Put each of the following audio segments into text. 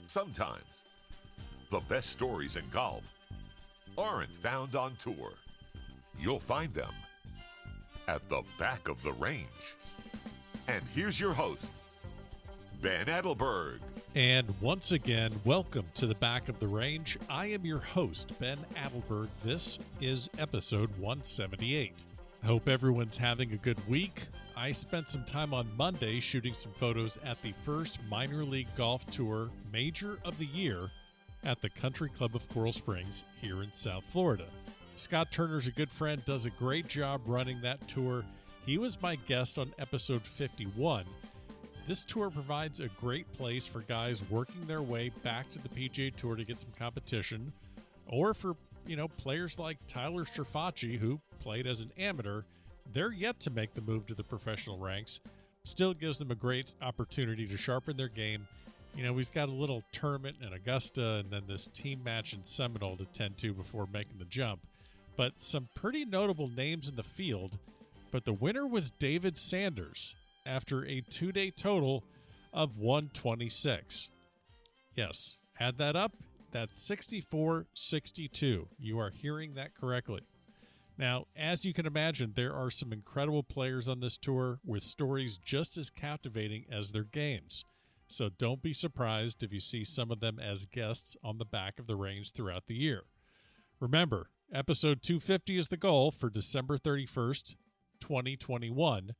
Sometimes the best stories in golf aren't found on tour. You'll find them at the back of the range. And here's your host, Ben Adelberg. And once again, welcome to the back of the range. I am your host, Ben Adelberg. This is episode 178. I hope everyone's having a good week. I spent some time on Monday shooting some photos at the first minor league golf tour major of the year at the Country Club of Coral Springs here in South Florida. Scott Turner's a good friend, does a great job running that tour. He was my guest on episode 51. This tour provides a great place for guys working their way back to the PGA Tour to get some competition, or for, players like Tyler Strafacci, who played as an amateur. They're yet to make the move to the professional ranks. Still gives them a great opportunity to sharpen their game. He's got a little tournament in Augusta and then this team match in Seminole to tend to before making the jump. But some pretty notable names in the field. But the winner was David Sanders after a 2-day total of 126. Yes, add that up. That's 64-62. You are hearing that correctly. Now, as you can imagine, there are some incredible players on this tour with stories just as captivating as their games. So don't be surprised if you see some of them as guests on the back of the range throughout the year. Remember, episode 250 is the goal for December 31st, 2021.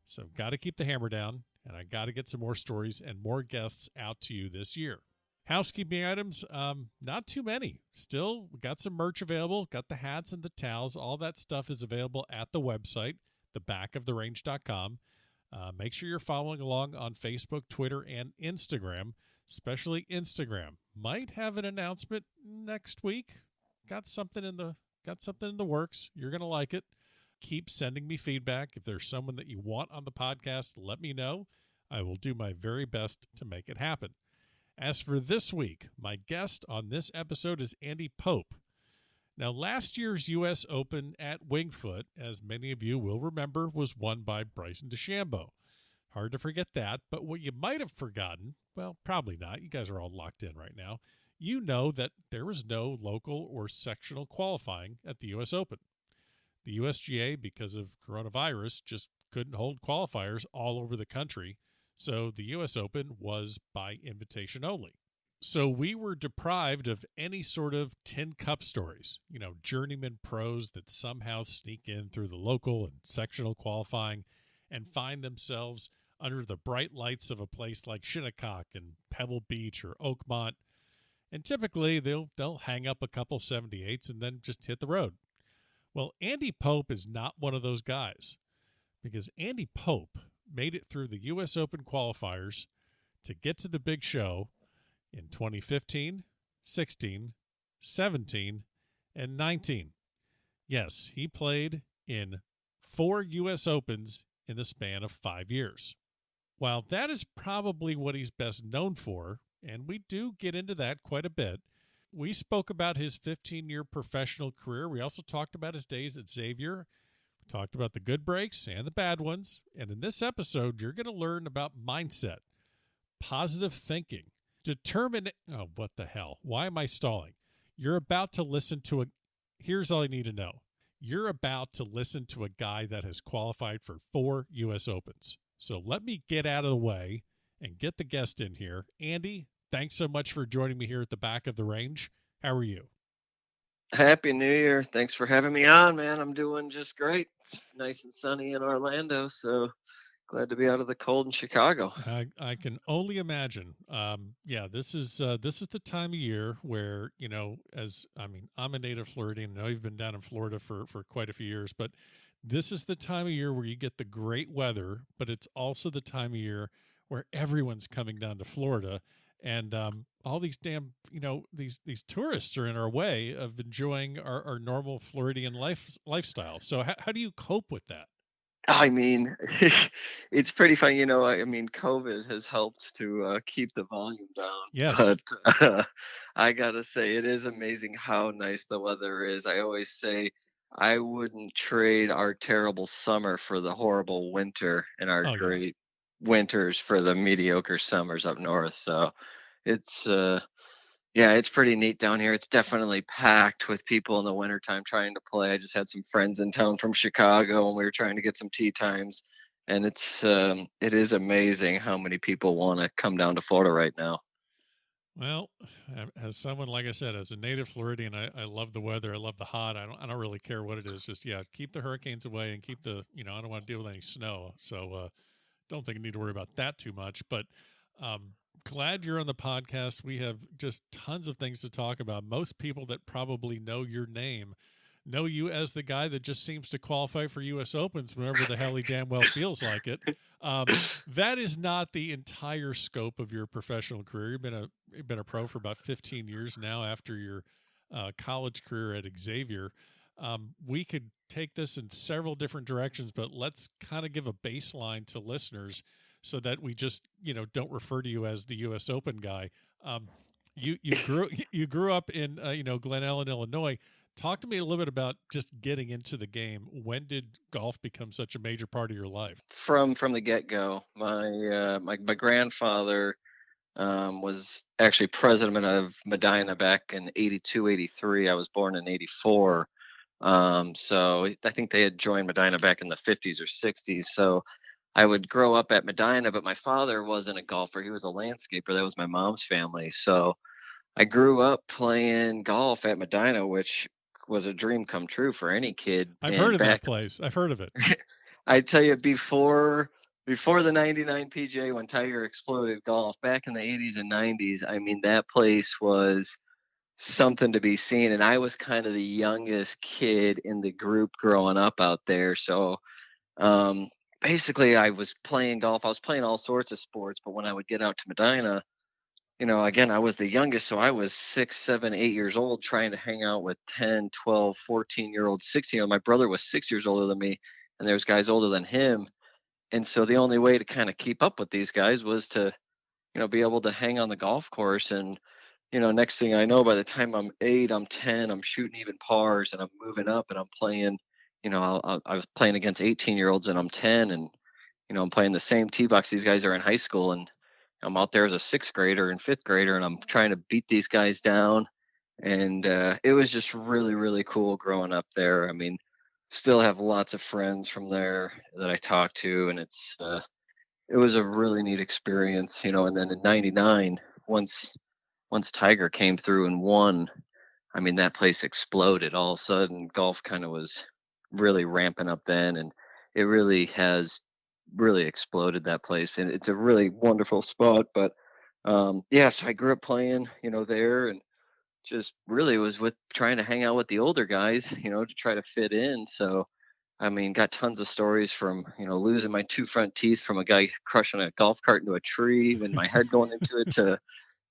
So got to keep the hammer down, and I got to get some more stories and more guests out to you this year. Housekeeping items, not too many. Still, we got some merch available, got the hats and the towels. All that stuff is available at the website, thebackoftherange.com. Make sure you're following along on Facebook, Twitter, and Instagram, especially Instagram. Might have an announcement next week. Got something in the works. You're going to like it. Keep sending me feedback. If there's someone that you want on the podcast, let me know. I will do my very best to make it happen. As for this week, my guest on this episode is Andy Pope. Now, last year's U.S. Open at Winged Foot, as many of you will remember, was won by Bryson DeChambeau. Hard to forget that, but what you might have forgotten, well, probably not. You guys are all locked in right now. You know that there was no local or sectional qualifying at the U.S. Open. The USGA, because of coronavirus, just couldn't hold qualifiers all over the country, so the U.S. Open was by invitation only. So we were deprived of any sort of tin cup stories, journeyman pros that somehow sneak in through the local and sectional qualifying and find themselves under the bright lights of a place like Shinnecock and Pebble Beach or Oakmont. And typically they'll hang up a couple 78s and then just hit the road. Well, Andy Pope is not one of those guys, because Andy Pope made it through the U.S. Open qualifiers to get to the big show in 2015, 16, 17, and 19. Yes, he played in 4 U.S. Opens in the span of 5 years. While that is probably what he's best known for, and we do get into that quite a bit, we spoke about his 15-year professional career. We also talked about his days at Xavier. We talked about the good breaks and the bad ones. And in this episode, you're going to learn about mindset, positive thinking, what the hell? Why am I stalling? You're about to listen to here's all you need to know. You're about to listen to a guy that has qualified for 4 U.S. Opens. So let me get out of the way and get the guest in here. Andy, thanks so much for joining me here at the back of the range. How are you? Happy New Year. Thanks for having me on, man. I'm doing just great. It's nice and sunny in Orlando, so glad to be out of the cold in Chicago. I can only imagine. This is the time of year where, I'm a native Floridian. I know you've been down in Florida for quite a few years, but this is the time of year where you get the great weather, but it's also the time of year where everyone's coming down to Florida. And all these damn, these tourists are in our way of enjoying our normal Floridian lifestyle. So how do you cope with that? I mean, it's pretty funny. COVID has helped to keep the volume down. Yes. But I got to say, it is amazing how nice the weather is. I always say I wouldn't trade our terrible summer for the horrible winter and our great winters for the mediocre summers up north. So It's yeah, it's pretty neat down here. It's definitely packed with people in the wintertime trying to play. I just had some friends in town from Chicago, and we were trying to get some tee times. And it is amazing how many people want to come down to Florida right now. Well, as someone, like I said, as a native Floridian, I love the weather. I love the hot. I don't really care what it is. Just, yeah, keep the hurricanes away and keep I don't want to deal with any snow. So, don't think I need to worry about that too much. But glad you're on the podcast. We have just tons of things to talk about. Most people that probably know your name know you as the guy that just seems to qualify for U.S. Opens whenever the hell he damn well feels like it. That is not the entire scope of your professional career. You've been a pro for about 15 years now after your college career at Xavier. We could take this in several different directions, but let's kind of give a baseline to listeners so that we just don't refer to you as the U.S. Open guy. You grew up in Glen Ellen, Illinois. Talk to me a little bit about just getting into the game. When did golf become such a major part of your life? From the get go, my grandfather was actually president of Medina back in 82, 83. I was born in 84. So I think they had joined Medina back in the 50s or 60s. So I would grow up at Medina, but my father wasn't a golfer. He was a landscaper. That was my mom's family. So I grew up playing golf at Medina, which was a dream come true for any kid. I've And heard of that back, place. I've heard of it. I tell you, before the 99 PGA, when Tiger exploded golf back in the 80s and 90s, I mean, that place was something to be seen. And I was kind of the youngest kid in the group growing up out there. So um, basically, I was playing golf. I was playing all sorts of sports. But when I would get out to Medina, again, I was the youngest. So I was 6, 7, 8 years old trying to hang out with 10, 12, 14-year-olds, 16. My brother was 6 years older than me, and there's guys older than him. And so the only way to kind of keep up with these guys was to, be able to hang on the golf course. And, next thing I know, by the time I'm 8, I'm 10, I'm shooting even pars and I'm moving up and I'm playing, I was playing against 18-year-olds and I'm 10 and, I'm playing the same tee box. These guys are in high school and I'm out there as a sixth grader and fifth grader and I'm trying to beat these guys down. And it was just really, really cool growing up there. I mean, still have lots of friends from there that I talk to, and it was a really neat experience, And then in '99, once Tiger came through and won, I mean that place exploded. All of a sudden, golf kind of was really ramping up then, and it really has really exploded that place. And it's a really wonderful spot. But yeah, so I grew up playing, there, and just really was with trying to hang out with the older guys, to try to fit in. So I mean, got tons of stories from, losing my 2 front teeth from a guy crushing a golf cart into a tree and my head going into it to,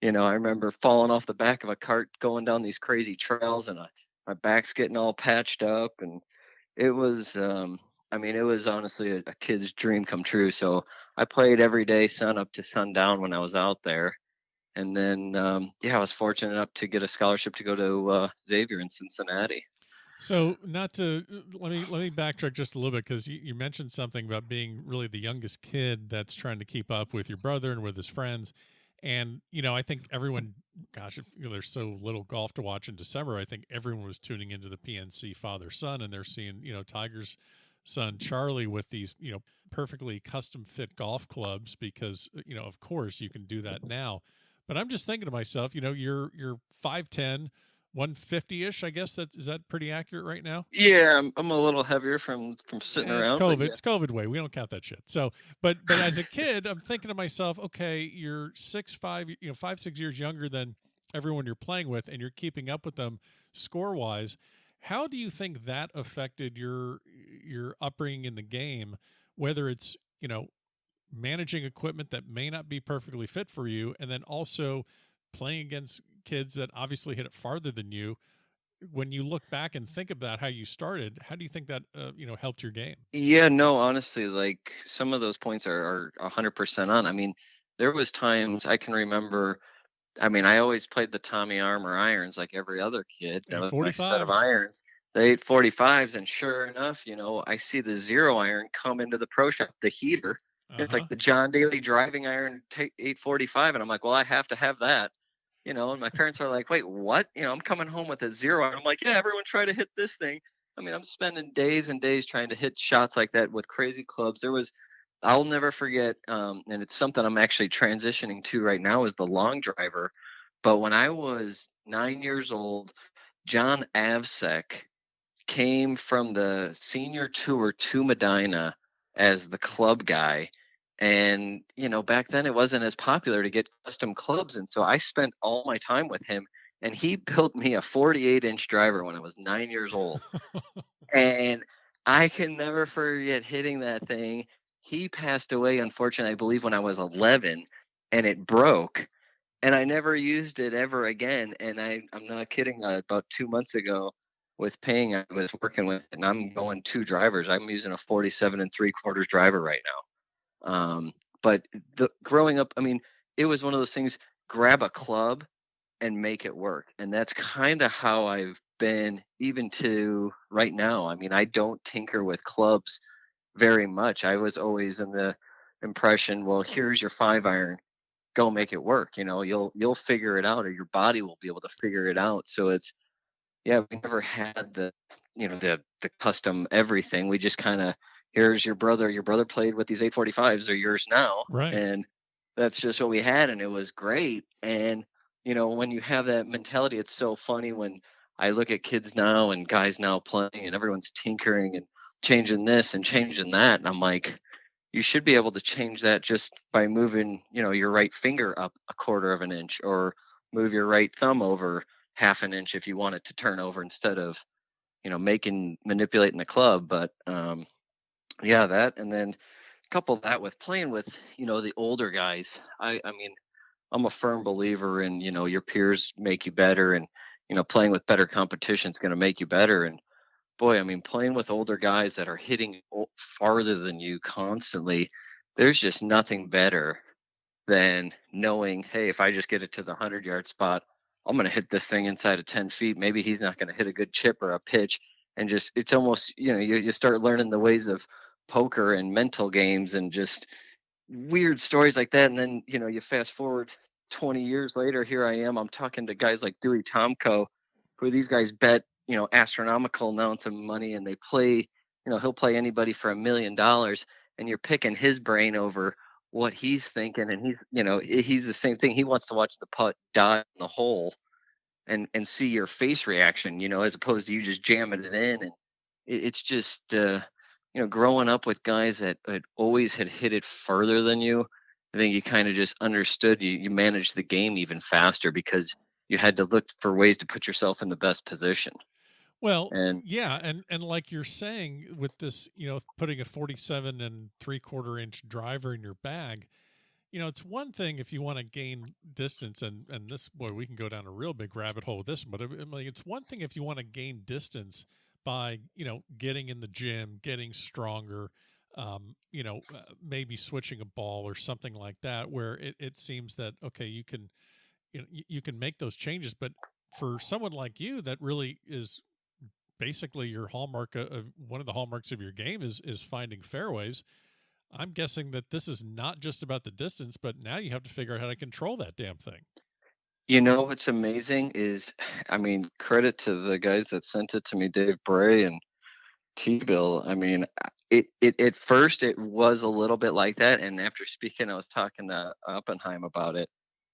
I remember falling off the back of a cart going down these crazy trails and my back's getting all patched up. And it was, I mean, it was honestly a kid's dream come true. So I played every day, sun up to sundown when I was out there. And then, yeah, I was fortunate enough to get a scholarship to go to Xavier in Cincinnati. So, not to let me backtrack just a little bit because you mentioned something about being really the youngest kid that's trying to keep up with your brother and with his friends, and I think everyone, gosh, there's so little golf to watch in December. I think everyone was tuning into the PNC father son, and they're seeing Tiger's son Charlie with these perfectly custom fit golf clubs because of course you can do that now. But I'm just thinking to myself, you're 5'10". 150-ish, I guess is that pretty accurate right now? Yeah, I'm a little heavier from sitting It's around. COVID. Yeah. It's COVID way. We don't count that shit. So, but as a kid, I'm thinking to myself, okay, you're 6'5", 5, 6 years younger than everyone you're playing with, and you're keeping up with them score wise. How do you think that affected your upbringing in the game? Whether it's managing equipment that may not be perfectly fit for you, and then also playing against kids that obviously hit it farther than you. When you look back and think about how you started, how do you think that helped your game? Yeah, no, honestly, like some of those points are 100% on. I mean, there was times I can remember. I mean, I always played the Tommy Armour irons like every other kid. That was my set of 45s. irons. They 45s, and sure enough, I see the 0 iron come into the pro shop, the heater, It's Uh-huh. like the John Daly driving iron 845. And I'm like, well, I have to have that. And my parents are like, wait, what? I'm coming home with a zero. And I'm like, yeah, everyone try to hit this thing. I mean, I'm spending days and days trying to hit shots like that with crazy clubs. I'll never forget, and it's something I'm actually transitioning to right now, is the long driver. But when I was 9 years old, John Avsek came from the senior tour to Medina as the club guy. And, back then it wasn't as popular to get custom clubs. And so I spent all my time with him, and he built me a 48-inch driver when I was 9 years old. And I can never forget hitting that thing. He passed away, unfortunately, I believe when I was 11, and it broke. And I never used it ever again. And I'm not kidding. About 2 months ago, with paying, I was working with it, and I'm going two drivers. I'm using a 47 3/4 driver right now. But growing up, I mean, it was one of those things. Grab a club and make it work. And that's kind of how I've been even to right now. I mean, I don't tinker with clubs very much. I was always in the impression, well, here's your 5 iron, go make it work. You'll figure it out, or your body will be able to figure it out. So yeah, we never had the custom everything. We just kind of, here's your brother played with these 845s, are yours now. Right. And that's just what we had, and it was great. And when you have that mentality, it's so funny when I look at kids now and guys now playing, and everyone's tinkering and changing this and changing that, and I'm like, you should be able to change that just by moving, your right finger up a quarter of an inch, or move your right thumb over half an inch if you want it to turn over, instead of, manipulating the club. But yeah, that, and then couple that with playing with, the older guys. I mean, I'm a firm believer in, your peers make you better, and, playing with better competition is going to make you better. And boy, I mean, playing with older guys that are hitting farther than you constantly, there's just nothing better than knowing, hey, if I just get it to the 100-yard spot, I'm going to hit this thing inside of 10 feet. Maybe he's not going to hit a good chip or a pitch. And just, it's almost, you start learning the ways of poker and mental games and just weird stories like that. And then, you fast forward 20 years later, here I am, I'm talking to guys like Dewey Tomko, who these guys bet, astronomical amounts of money, and they play, he'll play anybody for $1 million, and you're picking his brain over what he's thinking. And he's the same thing. He wants to watch the putt die in the hole and see your face reaction, as opposed to you just jamming it in. And it's just, growing up with guys that had always had hit it further than you, I think you kind of just understood, you managed the game even faster, because you had to look for ways to put yourself in the best position. Well, And yeah, and like you're saying with this, putting a 47 3/4 inch driver in your bag, it's one thing if you want to gain distance, and this, boy, we can go down a real big rabbit hole with this, but it's one thing if you want to gain distance by, getting in the gym, getting stronger, maybe switching a ball or something like that, where it seems that, okay, you can make those changes. But for someone like you, that really is basically your hallmark of one of the hallmarks of your game is finding fairways. I'm guessing that this is not just about the distance, but now you have to figure out how to control that damn thing. what's amazing is, I mean, credit to the guys that sent it to me, Dave Bray and T-Bill. I mean, it at first it was a little bit like that, and after speaking, I was talking to Oppenheim about it.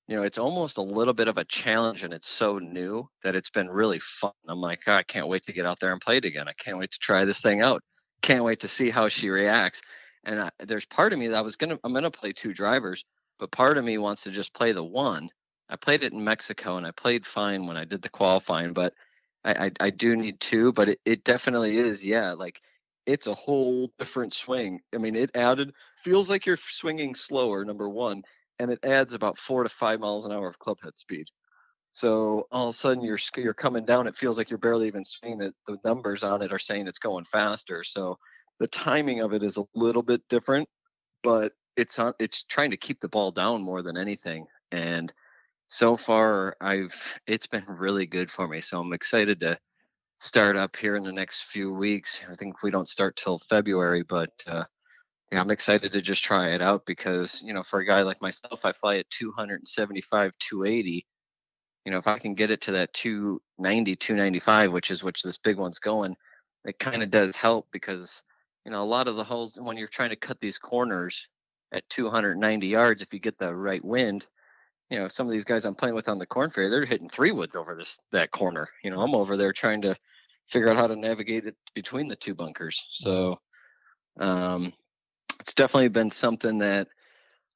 It's almost a little bit of a challenge, and it's so new that it's been really fun. I'm like, "Oh, I can't wait to get out there and play it again. I can't wait to try this thing out. Can't wait to see how she reacts." And there's part of me that I'm gonna play two drivers, but part of me wants to just play the one. I played it in Mexico, and I played fine when I did the qualifying, but I do need two. But it definitely is, yeah, like it's a whole different swing. I mean, it added, feels like you're swinging slower, number one, and it adds about 4 to 5 miles an hour of club head speed. So all of a sudden you're coming down. It feels like you're barely even swinging it. The numbers on it are saying it's going faster. So the timing of it is a little bit different, but it's trying to keep the ball down more than anything. And so far it's been really good for me. So I'm excited to start up here in the next few weeks. I think we don't start till February, but Yeah, I'm excited to just try it out because, for a guy like myself, I fly at 275, 280. If I can get it to that 290, 295, which this big one's going, it kind of does help because, a lot of the holes when you're trying to cut these corners at 290 yards, if you get the right wind, some of these guys I'm playing with on the Corn Ferry, they're hitting three woods over that corner. I'm over there trying to figure out how to navigate it between the two bunkers. So, it's definitely been something that,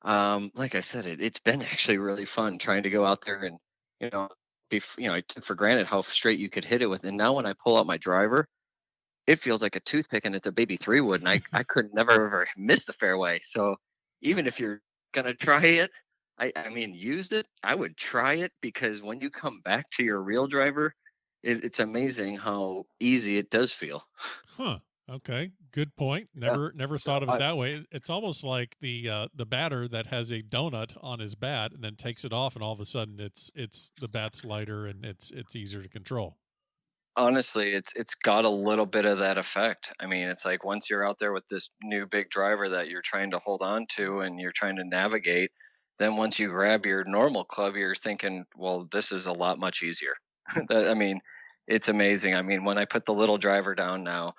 like I said, it's been actually really fun trying to go out there and, you know, I took for granted how straight you could hit it with. And now when I pull out my driver, it feels like a toothpick and it's a baby 3-wood. And I could never ever miss the fairway. So even if you're going to try it, I mean, used it, I would try it because when you come back to your real driver, it's amazing how easy it does feel. Huh. Okay. Good point. Yeah. Never So thought of it that way. It's almost like the batter that has a donut on his bat and then takes it off, and all of a sudden it's the bat's lighter and it's easier to control. Honestly, it's got a little bit of that effect. I mean, it's like once you're out there with this new big driver that you're trying to hold on to and you're trying to navigate, then once you grab your normal club, you're thinking, well, this is a lot much easier. I mean, it's amazing. I mean, when I put the little driver down now,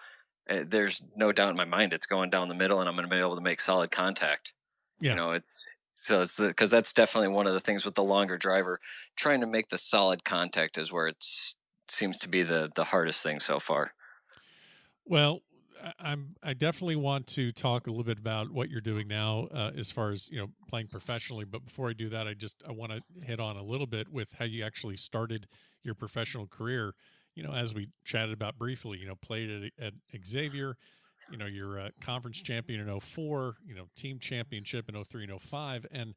there's no doubt in my mind it's going down the middle and I'm going to be able to make solid contact. Yeah. It's because that's definitely one of the things with the longer driver, trying to make the solid contact is where it's seems to be the hardest thing so far. Well, I definitely want to talk a little bit about what you're doing now, as far as playing professionally. But before I do that, I want to hit on a little bit with how you actually started your professional career. As we chatted about briefly, played at Xavier. You're a conference champion in 04. Team championship in 03 and 05. And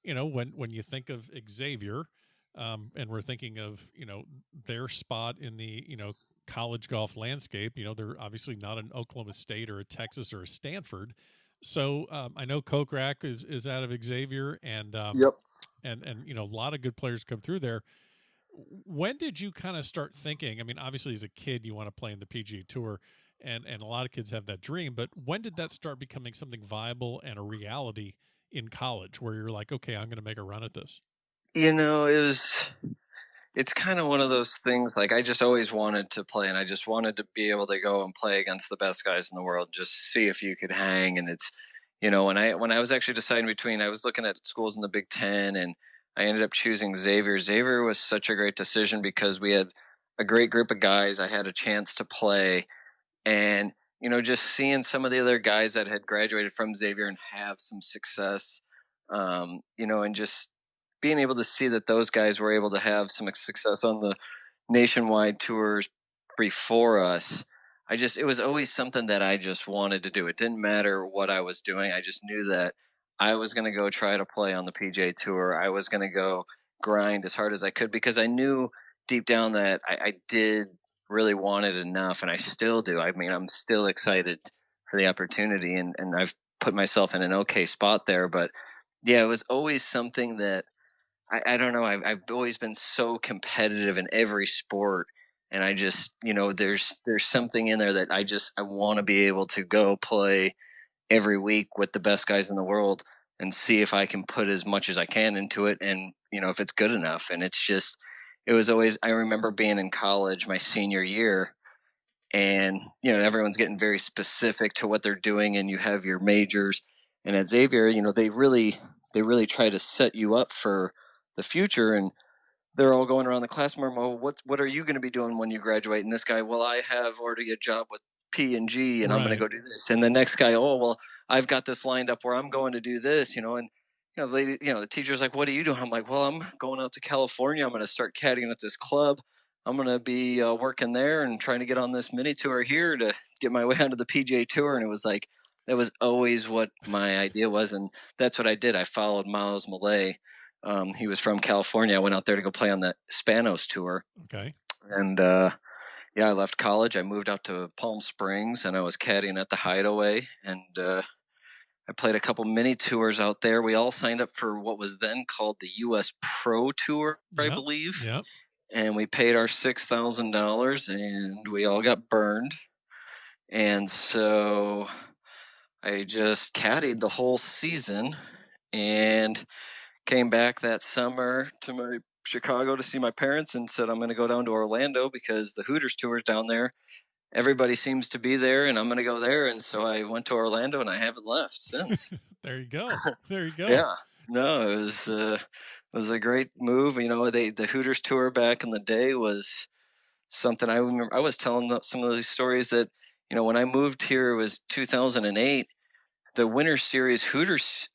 when you think of Xavier, and we're thinking of their spot in the college golf landscape. They're obviously not an Oklahoma State or a Texas or a Stanford. So I know Kokrak is out of Xavier, and Yep. and a lot of good players come through there. When did you kind of start thinking? I mean, obviously as a kid you want to play in the PGA Tour, and a lot of kids have that dream. But when did that start becoming something viable and a reality in college, where you're like, okay, I'm going to make a run at this? It's kind of one of those things, like I just always wanted to play and I just wanted to be able to go and play against the best guys in the world, just see if you could hang. And it's, when I was actually deciding between, I was looking at schools in the Big Ten and I ended up choosing Xavier. Xavier was such a great decision because we had a great group of guys. I had a chance to play and, just seeing some of the other guys that had graduated from Xavier and have some success, and just being able to see that those guys were able to have some success on the nationwide tours before us. It was always something that I just wanted to do. It didn't matter what I was doing. I just knew that I was going to go try to play on the PJ Tour. I was going to go grind as hard as I could because I knew deep down that I did really want it enough, and I still do. I mean, I'm still excited for the opportunity, and I've put myself in an okay spot there. But yeah, it was always something that I don't know. I've always been so competitive in every sport, and I just there's something in there that I want to be able to go play every week with the best guys in the world and see if I can put as much as I can into it, and if it's good enough. And it was always, I remember being in college my senior year, and everyone's getting very specific to what they're doing, and you have your majors, and at Xavier, they really try to set you up for the future. And they're all going around the classroom. Oh, what are you going to be doing when you graduate? And this guy, well, I have already a job with P&G, and I'm going to go do this. And the next guy, oh, well, I've got this lined up where I'm going to do this, and the teacher's like, what are you doing? I'm like, well, I'm going out to California. I'm going to start caddying at this club. I'm going to be working there and trying to get on this mini tour here to get my way onto the PGA Tour. And it was like, that was always what my idea was. And that's what I did. I followed Miles Millay. He was from California. I went out there to go play on the Spanos Tour. Okay. And yeah, I left college. I moved out to Palm Springs, and I was caddying at the Hideaway. And I played a couple mini tours out there. We all signed up for what was then called the U.S. Pro Tour, I believe. Yeah. And we paid our $6,000, and we all got burned. And so I just caddied the whole season and came back that summer to my Chicago to see my parents and said I'm going to go down to Orlando because the Hooters tour is down there. Everybody seems to be there and I'm going to go there, and so I went to Orlando and I haven't left since. There you go. There you go. Yeah. No, it was a great move. The Hooters tour back in the day was something I remember. I was telling some of these stories that, when I moved here, it was 2008. The Winter Series Hooters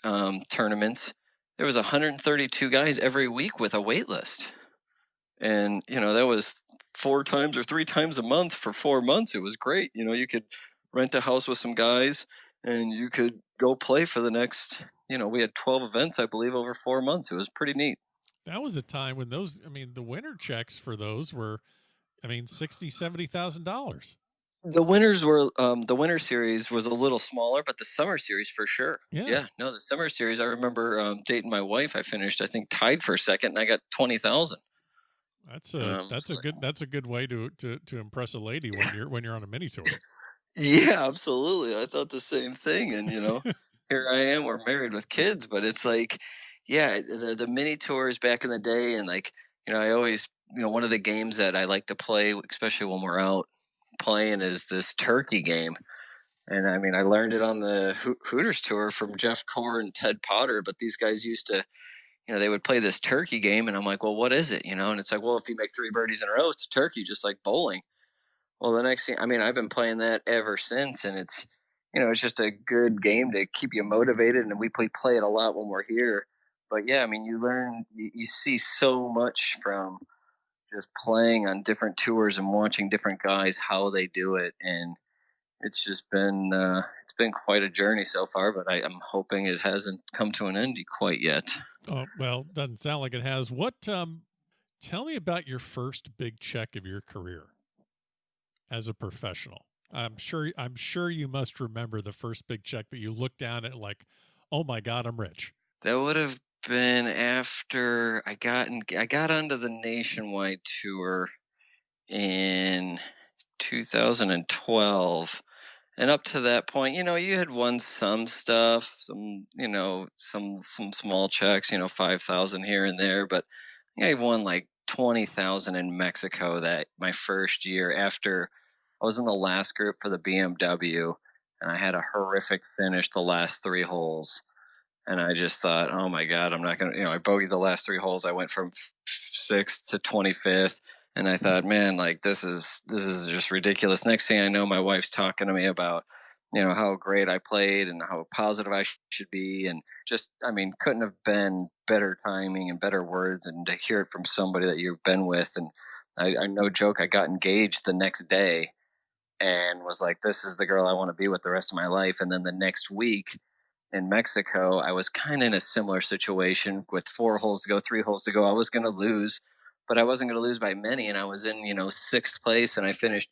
tournaments, there was 132 guys every week with a wait list. And, that was 4 times or 3 times a month for 4 months. It was great. You could rent a house with some guys and you could go play for the next, we had 12 events, I believe, over 4 months. It was pretty neat. That was a time when the winter checks for those were, $60,000-$70,000. The winter series was a little smaller, but the summer series for sure. Yeah. No, the summer series. I remember dating my wife. I finished, I think, tied for second, and I got 20,000. That's a good way to impress a lady when you're on a mini tour. Yeah, absolutely. I thought the same thing, and here I am. We're married with kids, but it's like, yeah, the mini tours back in the day, and I always, one of the games that I like to play, especially when we're out playing, is this turkey game. And I learned it on the Hooters tour from Jeff Core and Ted Potter. But these guys used to, they would play this turkey game, and I'm like, well, what is it? And it's like, well, if you make 3 birdies in a row, it's a turkey, just like bowling. Well, the next thing, I've been playing that ever since, and it's, it's just a good game to keep you motivated, and we play it a lot when we're here. But yeah, you learn, you see so much from just playing on different tours and watching different guys how they do it, and it's just been it's been quite a journey so far. But I'm hoping it hasn't come to an end quite yet. Oh well, doesn't sound like it has. What? Tell me about your first big check of your career as a professional. I'm sure you must remember the first big check that you looked down at like, oh my God, I'm rich. That would have been after I got onto the nationwide tour in 2012. And up to that point, you had won some stuff, some small checks, 5,000 here and there, but I won like 20,000 in Mexico that my first year after I was in the last group for the BMW, and I had a horrific finish the last 3 holes. And I just thought, oh my God, I'm not going to, I bogeyed the last 3 holes. I went from 6th to 25th. And I thought, man, like this is just ridiculous. Next thing I know, my wife's talking to me about, how great I played and how positive I should be. And just, couldn't have been better timing and better words, and to hear it from somebody that you've been with. And I no joke, I got engaged the next day and was like, this is the girl I want to be with the rest of my life. And then the next week, in Mexico, I was kind of in a similar situation with 4 holes to go, 3 holes to go. I was going to lose, but I wasn't going to lose by many. And I was in, 6th place, and I finished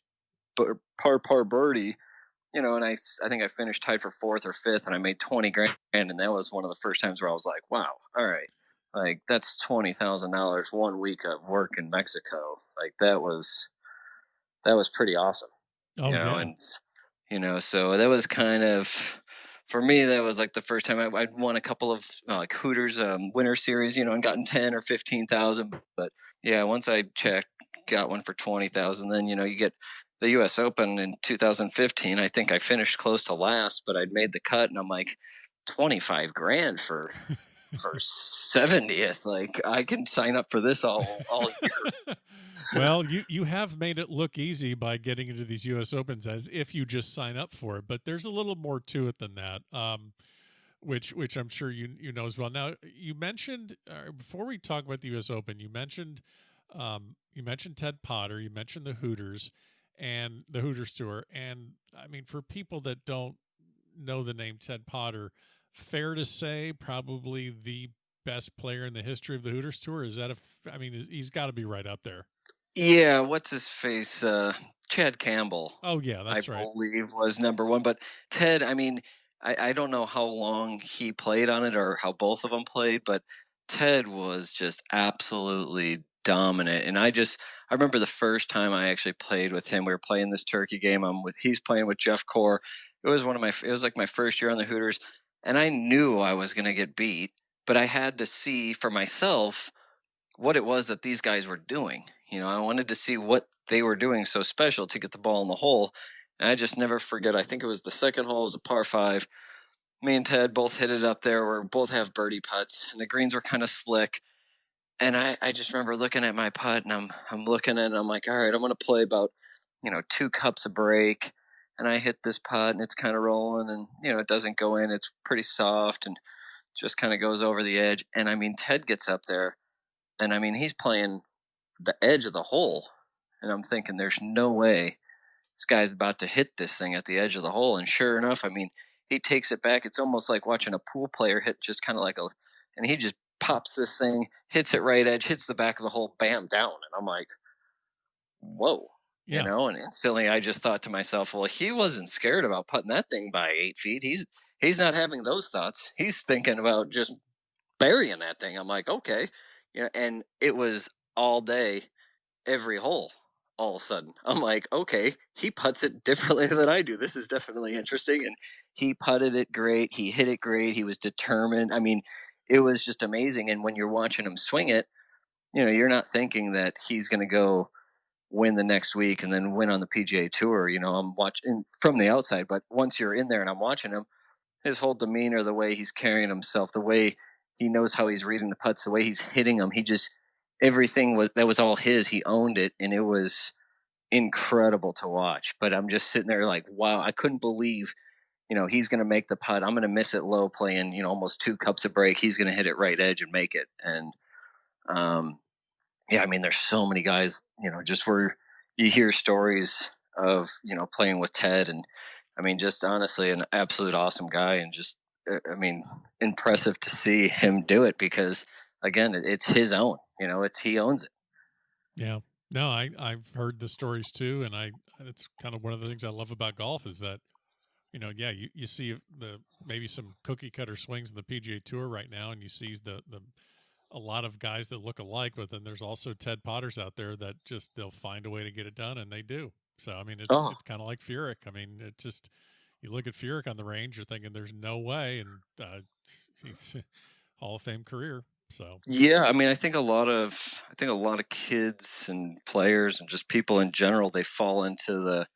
par birdie, and I think I finished tied for 4th or 5th, and I made 20 grand. And that was one of the first times where I was like, wow, all right. Like that's $20,000 1 week of work in Mexico. Like that was pretty awesome. Oh, yeah. And, so that was kind of, for me, that was like the first time I'd won a couple of like Hooters winter series, and gotten 10 or 15,000. But yeah, once I got one for 20,000, then, you get the U.S. Open in 2015. I think I finished close to last, but I'd made the cut, and I'm like, 25 grand for 70th. Like I can sign up for this all year. Well, you have made it look easy by getting into these U.S. Opens as if you just sign up for it, but there's a little more to it than that, which I'm sure you know as well. Now, you mentioned before we talk about the U.S. Open, you mentioned Ted Potter, you mentioned the Hooters and the Hooters tour, and for people that don't know the name Ted Potter, fair to say probably the best player in the history of the Hooters tour. Is that he's got to be right up there. Yeah, what's his face? Chad Campbell. Oh yeah, that's right. I believe was number 1, but Ted. I don't know how long he played on it or how both of them played, but Ted was just absolutely dominant. And I remember the first time I actually played with him. We were playing this turkey game. He's playing with Jeff Core. It was like my first year on the Hooters, and I knew I was going to get beat, but I had to see for myself what it was that these guys were doing. I wanted to see what they were doing so special to get the ball in the hole. And I just never forget. I think it was the second hole, it was a par 5. Me and Ted both hit it up there. We both have birdie putts, and the greens were kind of slick. And I just remember looking at my putt, and I'm looking at it, and I'm like, all right, I'm going to play about 2 cups of break. And I hit this putt, and it's kind of rolling, and it doesn't go in. It's pretty soft and just kind of goes over the edge. And I mean, Ted gets up there, and I mean, he's playing the edge of the hole, and I'm thinking, there's no way this guy's about to hit this thing at the edge of the hole. And sure enough, I mean, he takes it back. It's almost like watching a pool player hit, just kind of and he just pops this thing, hits it right edge, hits the back of the hole, bam, down. And I'm like, whoa. Yeah. And instantly I just thought to myself, well, he wasn't scared about putting that thing by 8 feet. He's not having those thoughts. He's thinking about just burying that thing. I'm like, okay. And it was all day, every hole. All of a sudden, I'm like, okay, he putts it differently than I do. This is definitely interesting. And he putted it great. He hit it great. He was determined. I mean, it was just amazing. And when you're watching him swing it, you're not thinking that he's going to go win the next week and then win on the PGA Tour. I'm watching from the outside, but once you're in there and I'm watching him, his whole demeanor, the way he's carrying himself, the way he knows how he's reading the putts, the way he's hitting them, everything was all his. He owned it, and it was incredible to watch. But I'm just sitting there like, wow, I couldn't believe, he's going to make the putt. I'm going to miss it low, playing, almost 2 cups of break. He's going to hit it right edge and make it. And yeah, I mean, there's so many guys, just where you hear stories of, playing with Ted, and I mean, just honestly, an absolute awesome guy, and just, I mean, impressive to see him do it, because again, it's his own. He owns it. Yeah. No, I've heard the stories too, and it's kind of one of the things I love about golf is that, yeah, you see maybe some cookie cutter swings in the PGA Tour right now, and you see a lot of guys that look alike, but then there's also Ted Potters out there that just they'll find a way to get it done, and they do. So I mean, it's kind of like Furyk. I mean, it just, you look at Furyk on the range, you're thinking there's no way, and he's Hall of Fame career. So yeah, I mean, I think a lot of kids and players and just people in general, they fall into the,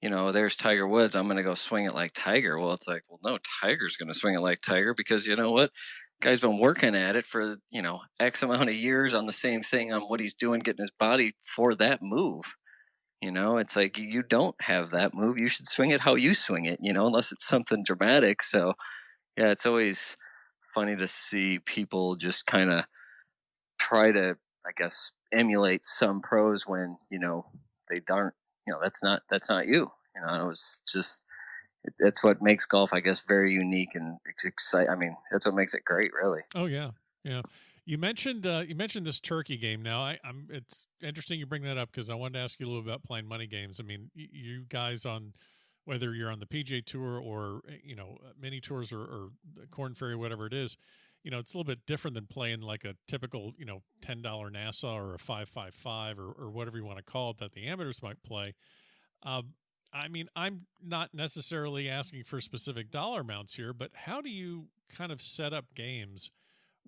there's Tiger Woods, I'm going to go swing it like Tiger. Well, it's like, well, no, Tiger's going to swing it like Tiger, because you know what? Guy's been working at it for, X amount of years on the same thing, on what he's doing, getting his body for that move. It's like, you don't have that move. You should swing it how you swing it, unless it's something dramatic. So yeah, it's always funny to see people just kind of try to, I guess, emulate some pros when, they don't, that's not you. It was just, that's what makes golf, I guess, very unique and exciting. I mean, that's what makes it great, really. Oh yeah. Yeah. You mentioned this turkey game. Now, it's interesting you bring that up, because I wanted to ask you a little about playing money games. I mean, you guys, on whether you're on the PGA Tour or mini tours or Corn Ferry, whatever it is, it's a little bit different than playing like a typical $10 Nassau or a 555 or whatever you want to call it that the amateurs might play. I mean, I'm not necessarily asking for specific dollar amounts here, but how do you kind of set up games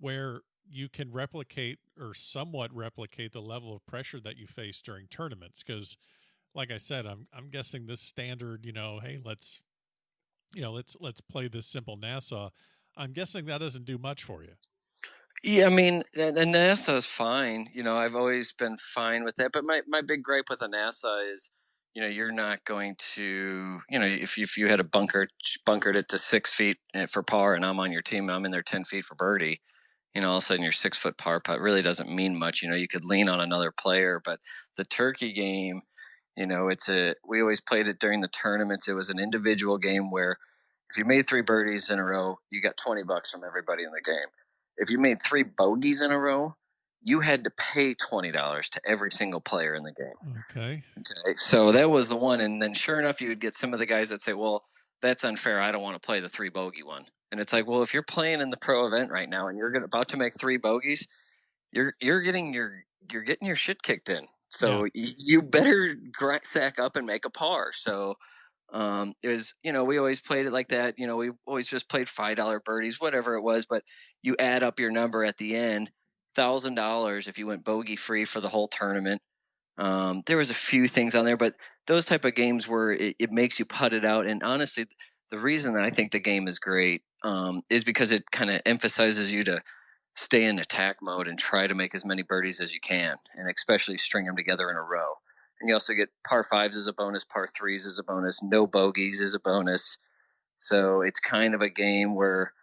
where you can replicate or somewhat replicate the level of pressure that you face during tournaments? Because, like I said, I'm guessing this standard, hey, let's play this simple Nassau. I'm guessing that doesn't do much for you. Yeah, I mean, and Nassau is fine. I've always been fine with that. But my big gripe with a Nassau is, you're not going to, if you had bunkered it to 6 feet for par, and I'm on your team, and I'm in there 10 feet for birdie, all of a sudden your 6 foot par putt really doesn't mean much. You could lean on another player. But the turkey game, we always played it during the tournaments. It was an individual game where if you made 3 birdies in a row, you got $20 from everybody in the game. If you made 3 bogeys in a row, you had to pay $20 to every single player in the game. Okay. So that was the one. And then sure enough, you would get some of the guys that say, well, that's unfair. I don't want to play the 3 bogey one. And it's like, well, if you're playing in the pro event right now and you're about to make 3 bogeys, you're getting your you're getting your shit kicked in. So you better sack up and make a par. So it was, we always played it like that. We always just played $5 birdies, whatever it was, but you add up your number at the end, $1,000 if you went bogey free for the whole tournament. There was a few things on there, but those type of games where it makes you putt it out. And honestly, the reason that I think the game is great is because it kind of emphasizes you to stay in attack mode and try to make as many birdies as you can, and especially string them together in a row. And you also get par fives as a bonus, par threes as a bonus, no bogeys as a bonus. So it's kind of a game where,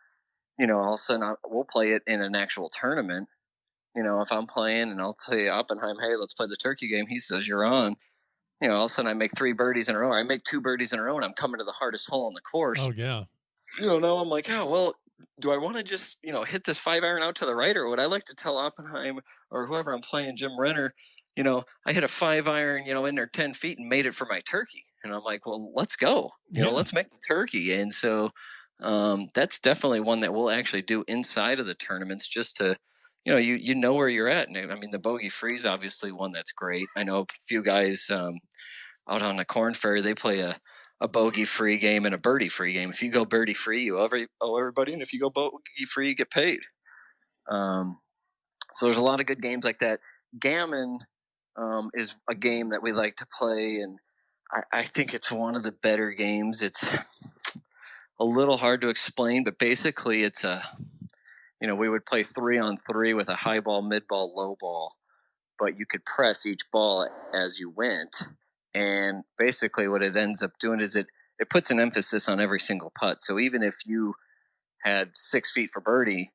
all of a sudden we'll play it in an actual tournament. If I'm playing and I'll say Oppenheim, hey, let's play the turkey game. He says, you're on. All of a sudden I make 3 birdies in a row. Or I make 2 birdies in a row and I'm coming to the hardest hole on the course. Oh, yeah. Now I'm like, oh, well, do I want to just, hit this 5-iron out to the right, or would I like to tell Oppenheim or whoever I'm playing, Jim Renner, I hit a 5-iron, in there 10 feet and made it for my turkey. And I'm like, well, let's go, let's make the turkey. And so that's definitely one that we'll actually do inside of the tournaments just to, you know where you're at. And I mean, the bogey free is obviously one that's great. I know a few guys out on the Corn Ferry, they play a bogey free game and a birdie free game. If you go birdie free, you owe everybody, and if you go bogey free, you get paid. So there's a lot of good games like that. Gammon is a game that we like to play, and I think it's one of the better games. It's a little hard to explain, but basically it's we would play 3-on-3 with a high ball, mid ball, low ball, but you could press each ball as you went. And basically what it ends up doing is it puts an emphasis on every single putt. So even if you had 6 feet for birdie,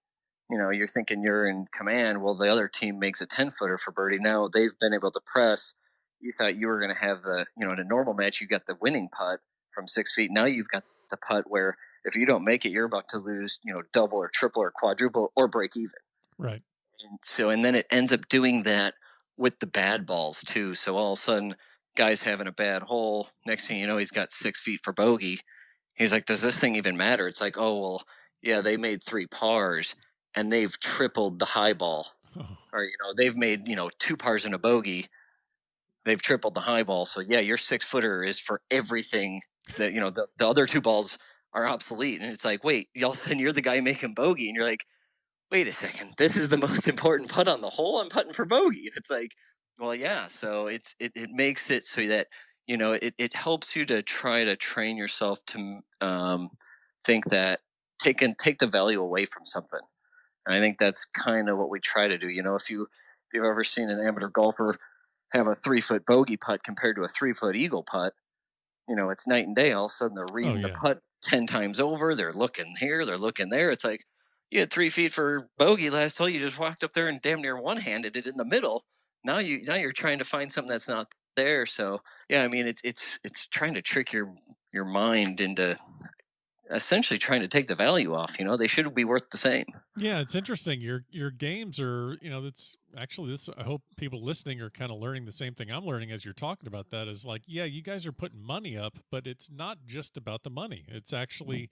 you're thinking you're in command. Well, the other team makes a 10-footer for birdie. Now they've been able to press. You thought you were going to have in a normal match, you got the winning putt from 6 feet. Now you've got the putt where if you don't make it, you're about to lose, double or triple or quadruple or break even. Right. And then it ends up doing that with the bad balls too. So all of a sudden, guy's having a bad hole. Next thing you know, he's got 6 feet for bogey. He's like, does this thing even matter? It's like, oh, well, yeah, they made 3 pars and they've tripled the high ball. Or, they've made, 2 pars and a bogey. They've tripled the high ball. So, yeah, your 6-footer is for everything that, the other 2 balls are obsolete. And it's like, wait, all of a sudden you're the guy making bogey. And you're like, wait a second, this is the most important putt on the hole. I'm putting for bogey. And it's like, well, yeah. So it makes it so that, it helps you to try to train yourself to think that take the value away from something. And I think that's kind of what we try to do. If you've ever seen an amateur golfer have a 3-foot bogey putt compared to a 3-foot eagle putt, it's night and day. All of a sudden they're reading the putt 10 times over. They're looking here, they're looking there. It's like, you had 3 feet for bogey last hole. You just walked up there and damn near one-handed it in the middle. Now you're trying to find something that's not there. So yeah, I mean it's trying to trick your mind into essentially trying to take the value off. They should be worth the same. Yeah, it's interesting. Your games are, that's actually this. I hope people listening are kind of learning the same thing I'm learning as you're talking about that. Is like, yeah, you guys are putting money up, but it's not just about the money. It's actually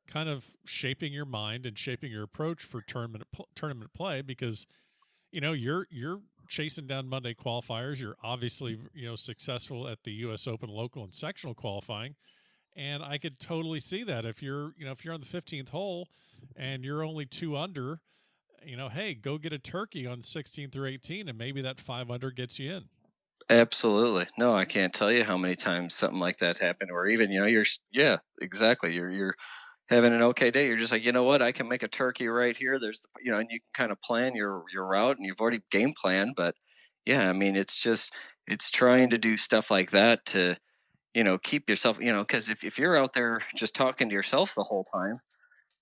kind of shaping your mind and shaping your approach for tournament play, because you're chasing down Monday qualifiers. You're obviously successful at the U.S. Open local and sectional qualifying, and I could totally see that if you're on the 15th hole and you're only 2 under, hey, go get a turkey on 16 through 18, and maybe that 5 under gets you in. Absolutely. No, I can't tell you how many times something like that happened, or even exactly. You're having an okay day. You're just like, what? I can make a turkey right here. There's, and you can kind of plan your route, and you've already game planned. But yeah, I mean, it's trying to do stuff like that to, keep yourself, because if you're out there just talking to yourself the whole time,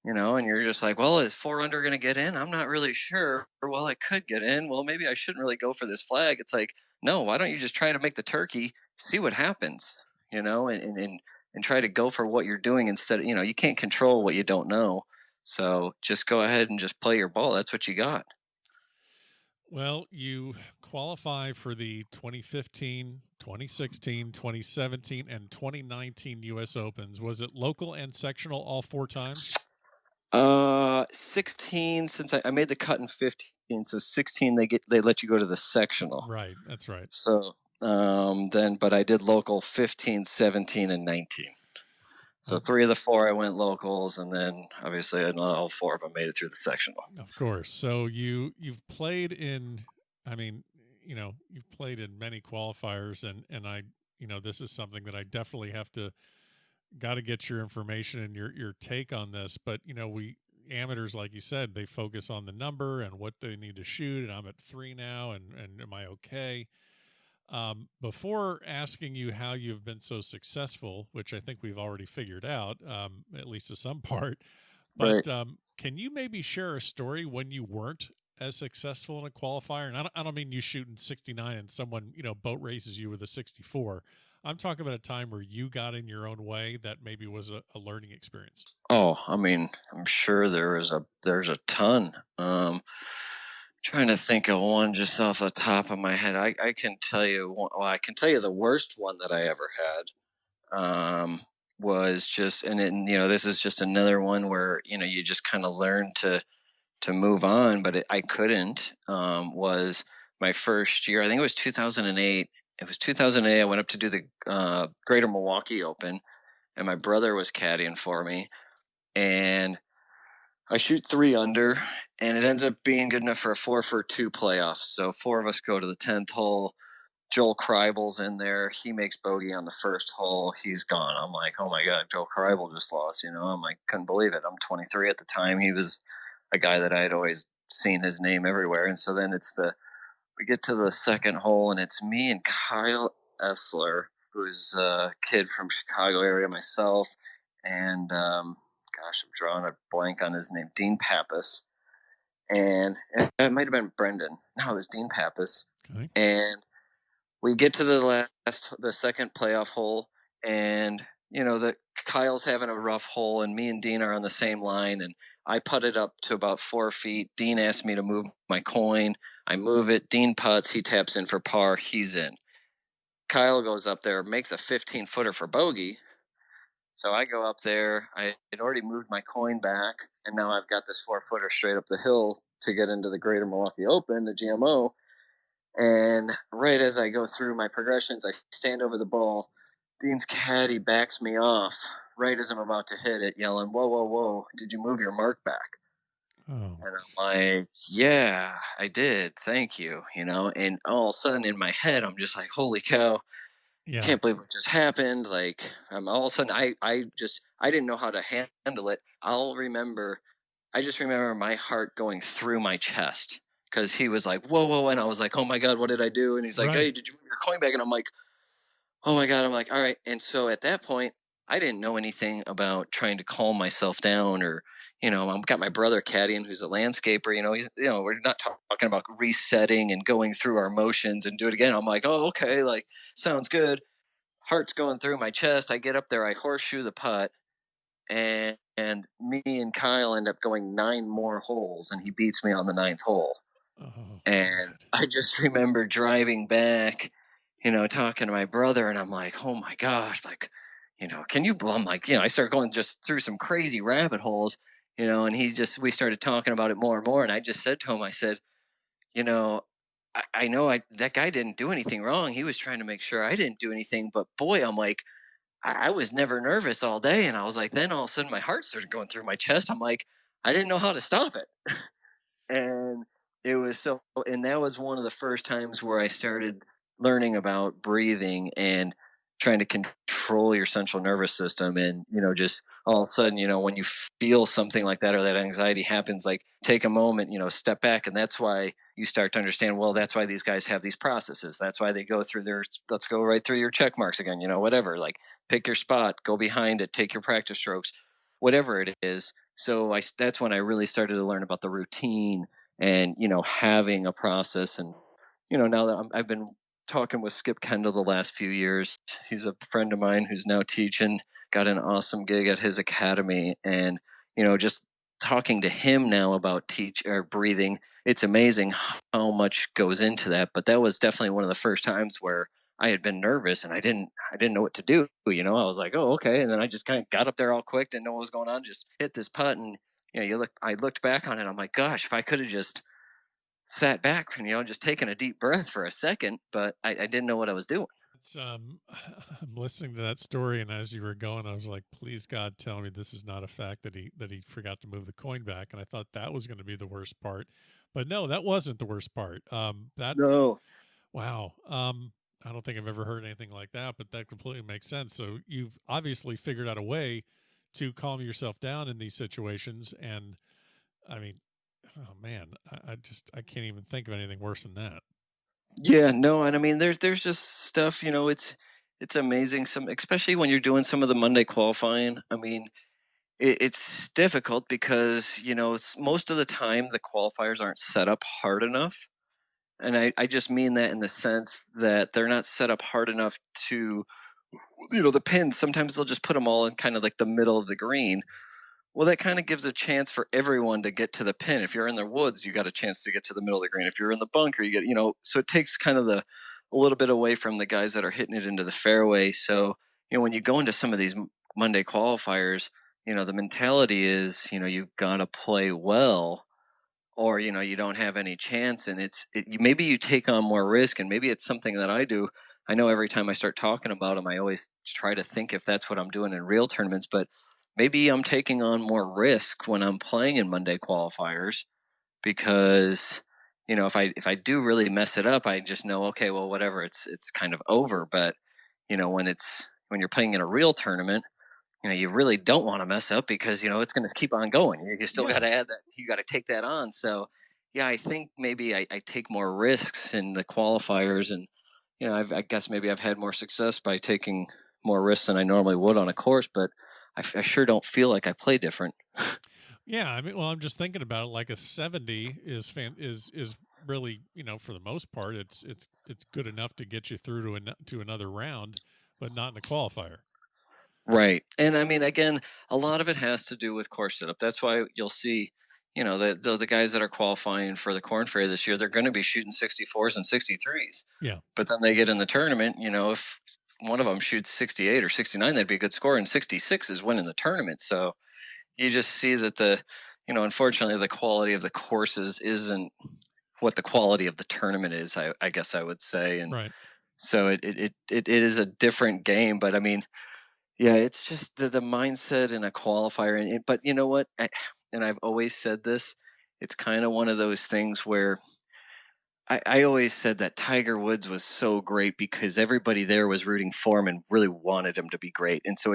and you're just like, well, is 4 under going to get in? I'm not really sure. Or, well, I could get in. Well, maybe I shouldn't really go for this flag. It's like, no, why don't you just try to make the turkey, see what happens, and try to go for what you're doing instead of, you can't control what you don't know. So just go ahead and just play your ball. That's what you got. Well, you qualify for the 2015, 2016, 2017, and 2019 U.S. Opens. Was it local and sectional all 4 times? 16, since I made the cut in 15, so 16 they let you go to the sectional. Right. That's right. So but I did local 15, 17, and 19. So 3 of the 4 I went locals, and then obviously all 4 of them made it through the sectional. Of course. So you've played in, I mean, you've played in many qualifiers, and I, this is something that I definitely got to get your information and your take on this. But we amateurs, like you said, they focus on the number and what they need to shoot. And I'm at 3 now, and am I okay? Before asking you how you've been so successful, which I think we've already figured out, at least to some part, but Right. Can you maybe share a story when you weren't as successful in a qualifier? And I don't mean you shooting 69 and someone, boat races you with a 64. I'm talking about a time where you got in your own way that maybe was a learning experience. Oh, I mean, I'm sure there's a ton. Trying to think of one just off the top of my head. I can tell you one, well, I can tell you the worst one that I ever had. Was just, this is just another one where you just kind of learn to move on, but I couldn't. Was my first year. I think it was 2008. It was 2008. I went up to do the Greater Milwaukee Open, and my brother was caddying for me, and I shoot 3 under, and it ends up being good enough for a 4-for-2 playoff. So 4 of us go to the 10th hole. Joel Kreibel's in there. He makes bogey on the first hole. He's gone. I'm like, oh my God, Joel Kreibel just lost. I'm like, couldn't believe it. I'm 23 at the time. He was a guy that I had always seen his name everywhere. And so then we get to the second hole, and it's me and Kyle Essler, who's a kid from Chicago area, myself, and gosh, I'm drawing a blank on his name, Dean Pappas. And it might have been Brendan. No, it was Dean Pappas. Okay. And we get to the second playoff hole, and that Kyle's having a rough hole, and me and Dean are on the same line, and I putted up to about 4 feet. Dean asked me to move my coin. I move it. Dean putts. He taps in for par. He's in. Kyle goes up there, makes a 15-footer for bogey. So I go up there. I had already moved my coin back, and now I've got this 4-footer straight up the hill to get into the Greater Milwaukee Open, the GMO. And right as I go through my progressions, I stand over the ball. Dean's caddy backs me off right as I'm about to hit it, yelling, "Whoa, whoa, whoa, did you move your mark back?" Oh. And I'm like, "Yeah, I did. Thank you." And all of a sudden in my head, I'm just like, holy cow, Yeah. can't believe what just happened. Like, all of a sudden, I didn't know how to handle it. I just remember my heart going through my chest, because he was like, "Whoa, whoa," and I was like, "Oh my God, what did I do?" And he's like, Right. "Hey, did you move your coin back?" And I'm like, "Oh my God." I'm like, "All right." And so at that point, I didn't know anything about trying to calm myself down, or, I've got my brother caddying, who's a landscaper. We're not talking about resetting and going through our emotions and do it again. I'm like, "Oh, okay. Like, sounds good." Heart's going through my chest. I get up there, I horseshoe the putt, and me and Kyle end up going 9 more holes, and he beats me on the 9th hole. Oh, And God. I just remember driving back, talking to my brother, and I'm like, "Oh my gosh, like, can you?" I'm like, I started going just through some crazy rabbit holes, and we started talking about it more and more, and I just said to him, I said, you know, I know that guy didn't do anything wrong. He was trying to make sure I didn't do anything, but boy, I'm like, I was never nervous all day, and I was like, then all of a sudden my heart started going through my chest. I'm like, I didn't know how to stop it. And it was and that was one of the first times where I started learning about breathing and trying to control your central nervous system. And just all of a sudden, when you feel something like that, or that anxiety happens, like, take a moment, step back. And that's why you start to understand, well, that's why these guys have these processes. That's why they go through let's go right through your check marks again, whatever, like, pick your spot, go behind it, take your practice strokes, whatever it is. So that's when I really started to learn about the routine, and having a process. And now that I've been talking with Skip Kendall the last few years. He's a friend of mine who's now teaching, got an awesome gig at his academy, and just talking to him now about teach or breathing. It's amazing how much goes into that. But that was definitely one of the first times where I had been nervous, and I didn't know what to do. I was like, oh, okay. And then I just kind of got up there all quick, didn't know what was going on, just hit this putt, and I looked back on it. I'm like, gosh, if I could have just sat back and, just taken a deep breath for a second, but I didn't know what I was doing. It's I'm listening to that story, and as you were going, I was like, please God, tell me this is not a fact that he forgot to move the coin back. And I thought that was going to be the worst part, but no, that wasn't the worst part. That's No. wow. I don't think I've ever heard anything like that, but that completely makes sense. So you've obviously figured out a way to calm yourself down in these situations, and I mean, oh man, I can't even think of anything worse than that. Yeah, no, and I mean, there's just stuff, it's amazing. Especially when you're doing some of the Monday qualifying. I mean, it's difficult because most of the time the qualifiers aren't set up hard enough, and I just mean that in the sense that they're not set up hard enough to, the pins. Sometimes they'll just put them all in kind of like the middle of the green. Well, that kind of gives a chance for everyone to get to the pin. If you're in the woods, you got a chance to get to the middle of the green. If you're in the bunker, you get, so it takes kind of a little bit away from the guys that are hitting it into the fairway. So, when you go into some of these Monday qualifiers, the mentality is, you've got to play well, or you don't have any chance. And maybe you take on more risk, and maybe it's something that I do. I know every time I start talking about them, I always try to think if that's what I'm doing in real tournaments, but maybe I'm taking on more risk when I'm playing in Monday qualifiers, because if I do really mess it up, I just know, okay, well, whatever, it's kind of over. But when you're playing in a real tournament, you really don't want to mess up, because it's going to keep on going. You still got to add that. You got to take that on. So, yeah, I think maybe I take more risks in the qualifiers, and I guess maybe I've had more success by taking more risks than I normally would on a course. But I sure don't feel like I play different. Yeah, I mean, well, I'm just thinking about it. Like a 70 is really, for the most part, it's good enough to get you through to another round, but not in a qualifier. Right. And I mean, again, a lot of it has to do with course setup. That's why you'll see, the guys that are qualifying for the Corn Ferry this year, they're going to be shooting 64s and 63s. Yeah. But then they get in the tournament, if one of them shoots 68 or 69, that'd be a good score. And 66 is winning the tournament. So you just see that unfortunately, the quality of the courses isn't what the quality of the tournament is, I guess I would say. And right. So it is a different game. But I mean, yeah, it's just the mindset in a qualifier. But you know what? And I've always said this, it's kind of one of those things where I always said that Tiger Woods was so great because everybody there was rooting for him and really wanted him to be great. And so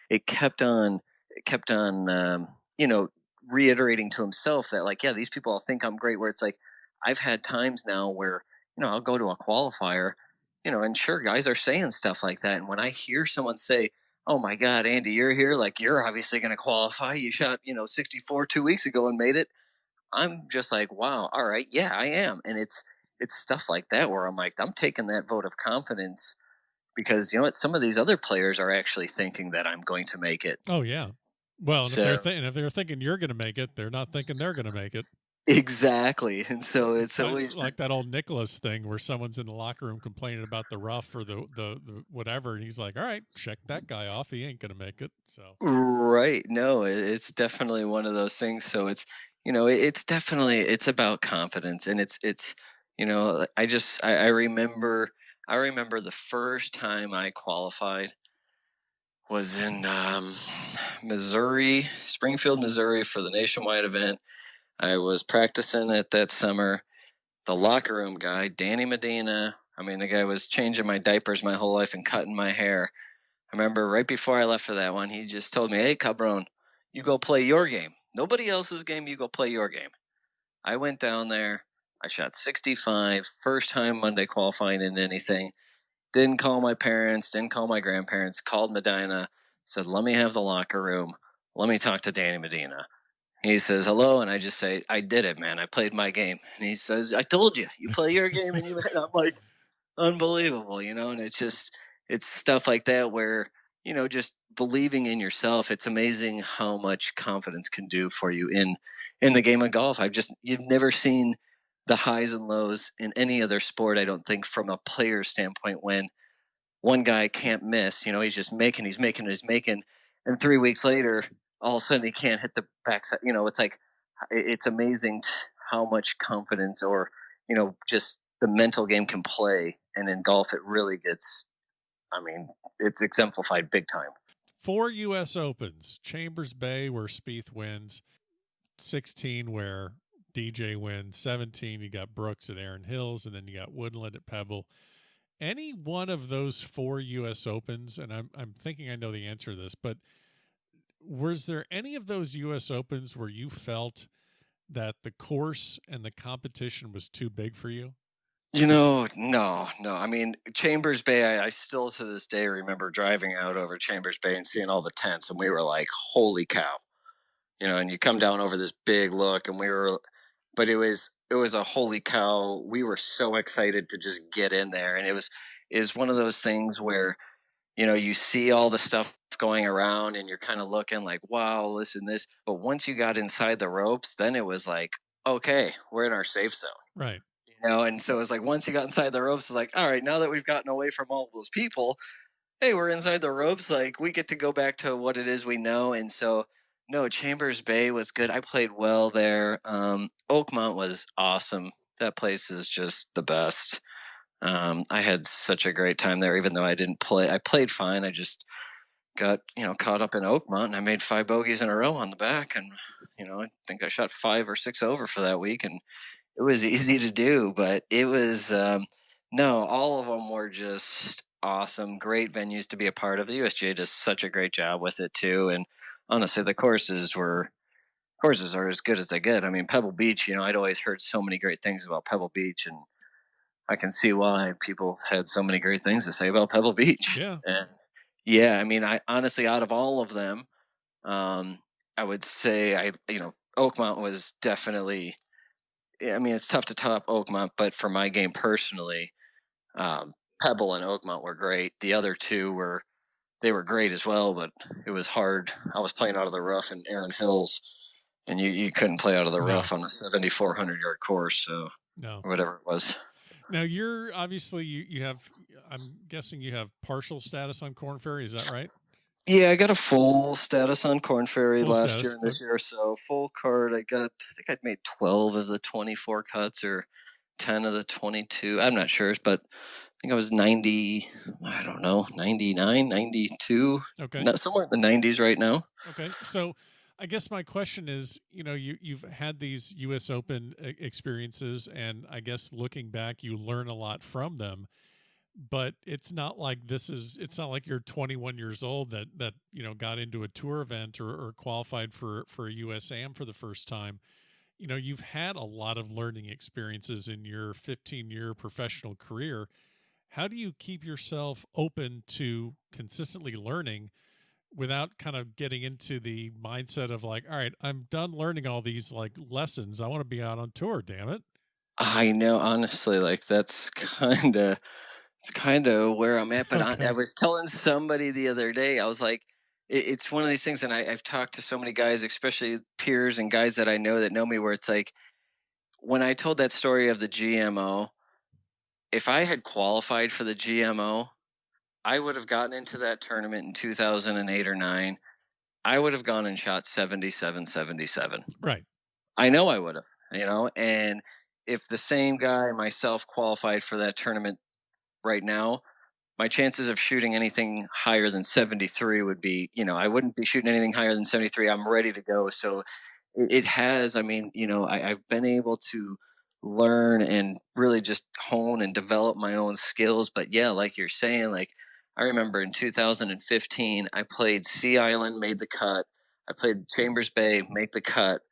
it kept on, reiterating to himself that, like, yeah, these people all think I'm great, where it's like, I've had times now where, I'll go to a qualifier, and sure, guys are saying stuff like that. And when I hear someone say, oh my God, Andy, you're here, like, you're obviously going to qualify. You shot, 64 2 weeks ago and made it. I'm just like, wow, all right, yeah, I am. And it's stuff like that where I'm like, I'm taking that vote of confidence, because you know what, some of these other players are actually thinking that I'm going to make it. Oh yeah. Well, and So if they're thinking you're going to make it, they're not thinking they're going to make it. exactly. And so it's always like that old Nicholas thing where someone's in the locker room complaining about the rough or the whatever, and he's like, all right, check that guy off, he ain't going to make it. So right. No, it's definitely one of those things. So it's definitely, it's about confidence. And it's I remember the first time I qualified was in Missouri, Springfield, Missouri, for the nationwide event. I was practicing it that summer. The locker room guy, Danny Medina, I mean, the guy was changing my diapers my whole life and cutting my hair. I remember right before I left for that one, he just told me, hey, Cabron, you go play your game. Nobody else's game, you go play your game. I went down there. I shot 65, first time Monday qualifying in anything. Didn't call my parents, didn't call my grandparents, called Medina, said, let me have the locker room. Let me talk to Danny Medina. He says, hello. And I just say, I did it, man. I played my game. And he says, I told you, you play your game. And I'm like, unbelievable, and it's stuff like that where, just believing in yourself. It's amazing how much confidence can do for you in the game of golf. You've never seen the highs and lows in any other sport, I don't think, from a player standpoint, when one guy can't miss, he's just making, and 3 weeks later, all of a sudden he can't hit the backside. It's like it's amazing how much confidence or just the mental game can play. And in golf, it really gets. I mean, it's exemplified big time. 4 U.S. Opens: Chambers Bay, where Spieth wins; 16, where DJ wins; 17, you got Brooks at Erin Hills, and then you got Woodland at Pebble. Any one of those 4 U.S. Opens, and I'm thinking I know the answer to this, but was there any of those U.S. Opens where you felt that the course and the competition was too big for you? No. I mean, Chambers Bay, I still to this day remember driving out over Chambers Bay and seeing all the tents, and we were like, holy cow. And you come down over this big look, and but it was a holy cow. We were so excited to just get in there. And is one of those things where, you see all the stuff going around and you're kind of looking like, wow, listen, this. But once you got inside the ropes, then it was like, okay, we're in our safe zone. Right. And so it's like once you got inside the ropes, it's like, all right, now that we've gotten away from all those people, hey, we're inside the ropes. Like we get to go back to what it is we know. And so, no, Chambers Bay was good. I played well there. Oakmont was awesome. That place is just the best. I had such a great time there, even though I didn't play. I played fine. I just got caught up in Oakmont, and I made 5 bogeys in a row on the back, and I think I shot 5 or 6 over for that week, and it was easy to do. But it was no, all of them were just awesome, great venues to be a part of. The USGA does such a great job with it too, and honestly, the courses are as good as they get. I mean, Pebble Beach, I'd always heard so many great things about Pebble Beach, and I can see why people had so many great things to say about Pebble Beach. Yeah. And yeah, I mean, I honestly, out of all of them, I would say Oakmont was definitely. I mean, it's tough to top Oakmont, but for my game personally, Pebble and Oakmont were great. The other two were great as well, but it was hard. I was playing out of the rough in Erin Hills, and you couldn't play out of the rough on a 7,400-yard course, so whatever it was. Now you're obviously you have. I'm guessing you have partial status on Korn Ferry. Is that right? Yeah, I got a full status on Korn Ferry last year and this year. So full card, I think I'd made 12 of the 24 cuts or 10 of the 22. I'm not sure, but I think I was 90, I don't know, 99, 92. Okay. Somewhere in the 90s right now. Okay. So I guess my question is, you've had these U.S. Open experiences, and I guess looking back, you learn a lot from them. But it's not like it's not like you're 21 years old that got into a tour event or qualified for a USAM for the first time. You've had a lot of learning experiences in your 15-year professional career. How do you keep yourself open to consistently learning without kind of getting into the mindset of like, all right, I'm done learning all these like lessons. I want to be out on tour, damn it. I know, honestly, like it's kind of where I'm at. But I was telling somebody the other day, I was like, it's one of these things, and I've talked to so many guys, especially peers and guys that I know that know me, where it's like, when I told that story of the GMO, if I had qualified for the GMO, I would have gotten into that tournament in 2008 or 9. I would have gone and shot 77, 77. Right. I know I would have, and if the same guy, myself, qualified for that tournament right now, my chances of shooting anything higher than 73 would be, I wouldn't be shooting anything higher than 73. I'm ready to go. So it has, I mean, I've been able to learn and really just hone and develop my own skills. But yeah, like you're saying, like I remember in 2015, I played Sea Island, made the cut. I played Chambers Bay, make the cut.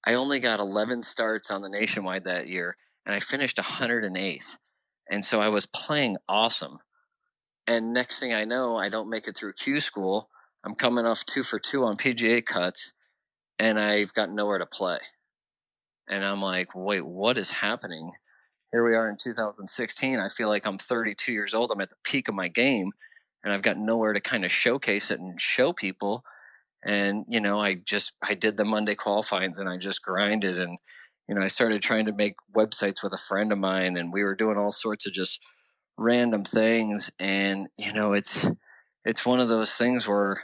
I only got 11 starts on the Nationwide that year, and I finished 108th. And so I was playing awesome. And next thing I know, I don't make it through Q school. I'm coming off 2 for 2 on PGA cuts, and I've got nowhere to play. And I'm like, wait, what is happening? Here we are in 2016. I feel like I'm 32 years old. I'm at the peak of my game, and I've got nowhere to kind of showcase it and show people. And, I did the Monday qualifyings, and I just grinded. And, I started trying to make websites with a friend of mine, and we were doing all sorts of just random things. And, it's one of those things where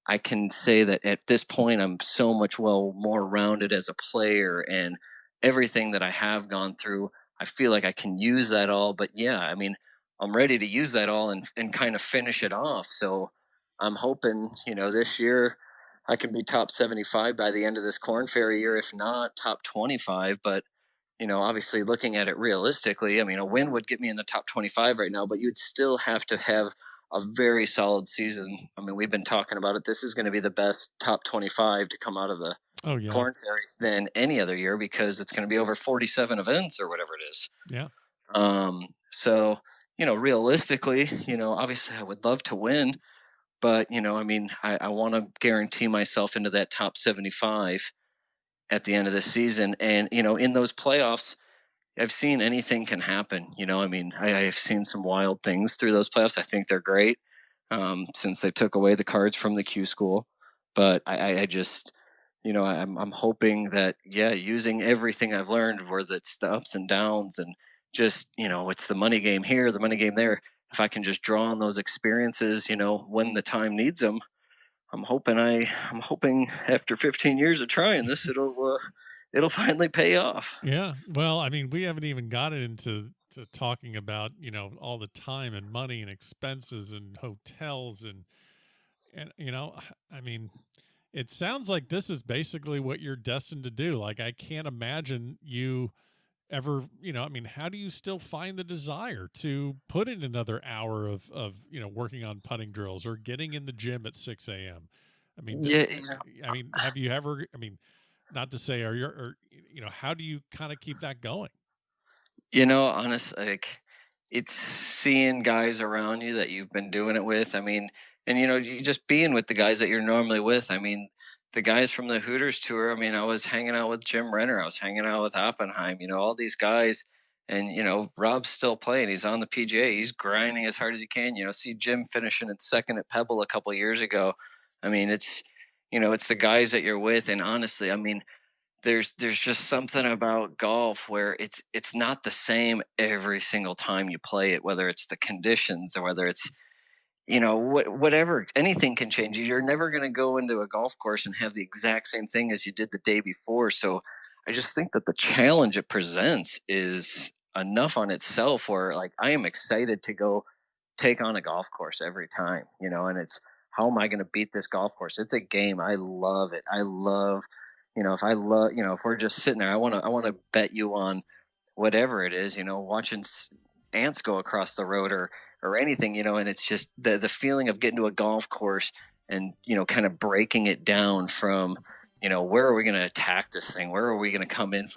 I can say that at this point, I'm so much more rounded as a player, and everything that I have gone through, I feel like I can use that all. But yeah, I mean, I'm ready to use that all and kind of finish it off. So I'm hoping, this year I can be top 75 by the end of this Corn Ferry year, if not top 25. But obviously looking at it realistically, I mean, a win would get me in the top 25 right now, but you'd still have to have a very solid season. I mean, we've been talking about it. This is going to be the best top 25 to come out of the Corn Ferries than any other year, because it's going to be over 47 events or whatever it is. Yeah. So, realistically, obviously I would love to win, but, I mean, I want to guarantee myself into that top 75 at the end of the season. And, in those playoffs, I've seen anything can happen. I mean, I've seen some wild things through those playoffs. I think they're great, since they took away the cards from the Q school. But I just, I'm hoping that, using everything I've learned, where it's the ups and downs, and just, it's the money game here, the money game there. If I can just draw on those experiences, when the time needs them, I'm hoping after 15 years of trying this, it'll finally pay off. Yeah. Well, I mean, we haven't even gotten into talking about, all the time and money and expenses and hotels and I mean, it sounds like this is basically what you're destined to do. Like, I can't imagine you ever, I mean, how do you still find the desire to put in another hour of working on putting drills or getting in the gym at 6 a.m.? I mean, I mean, have you ever, I mean, not to say, how do you kind of keep that going? Honestly, like, it's seeing guys around you that you've been doing it with. I mean, and you just being with the guys that you're normally with. I mean, the guys from the Hooters tour. I mean, I was hanging out with Jim Renner. I was hanging out with Oppenheim. All these guys, and Rob's still playing. He's on the PGA. He's grinding as hard as he can. See Jim finishing in second at Pebble a couple years ago. I mean, it's it's the guys that you're with, and honestly, I mean, there's just something about golf where it's not the same every single time you play it, whether it's the conditions or whether it's whatever. Anything can change. You're never going to go into a golf course and have the exact same thing as you did the day before. So I just think that the challenge it presents is enough on itself, where, like, I am excited to go take on a golf course every time, and it's, how am I going to beat this golf course? It's a game. I love it. I love, if we're just sitting there, I want to bet you on whatever it is, watching ants go across the road, or anything, and it's just the feeling of getting to a golf course and, kind of breaking it down from, where are we going to attack this thing? Where are we going to come in?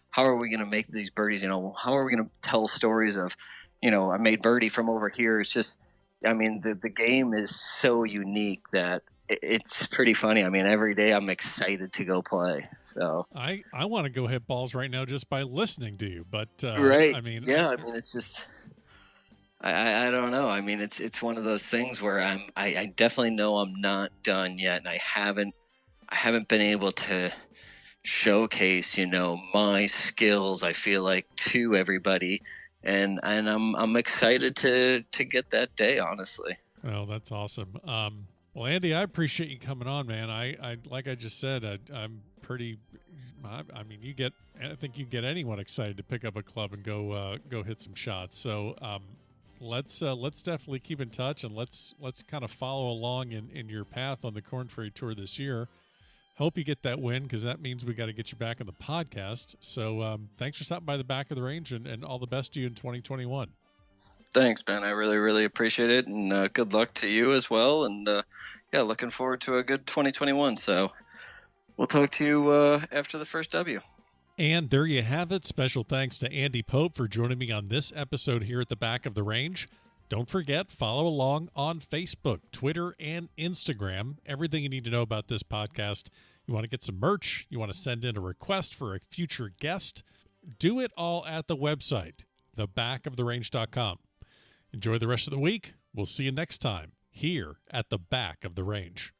How are we going to make these birdies? How are we going to tell stories of, I made birdie from over here. It's just, I mean, the game is so unique that it's pretty funny. I mean, every day I'm excited to go play. So I want to go hit balls right now just by listening to you. But right. I mean, yeah, I mean, it's just, I don't know. I mean, it's one of those things where I definitely know I'm not done yet, and I haven't been able to showcase, my skills, I feel like, to everybody. And I'm excited to get that day, honestly. Well, that's awesome. Well, Andy, I appreciate you coming on, man. I like I just said, I'm pretty. I mean, I think you get anyone excited to pick up a club and go hit some shots. So let's definitely keep in touch, and let's kind of follow along in your path on the Corn Ferry Tour this year. Hope you get that win, because that means we got to get you back on the podcast. So thanks for stopping by the Back of the Range, and all the best to you in 2021. Thanks, Ben. I really, really appreciate it, and good luck to you as well. And looking forward to a good 2021. So we'll talk to you after the first W. And there you have it. Special thanks to Andy Pope for joining me on this episode here at the Back of the Range. Don't forget, follow along on Facebook, Twitter, and Instagram. Everything you need to know about this podcast. You want to get some merch? You want to send in a request for a future guest? Do it all at the website, thebackoftherange.com. Enjoy the rest of the week. We'll see you next time here at the Back of the Range.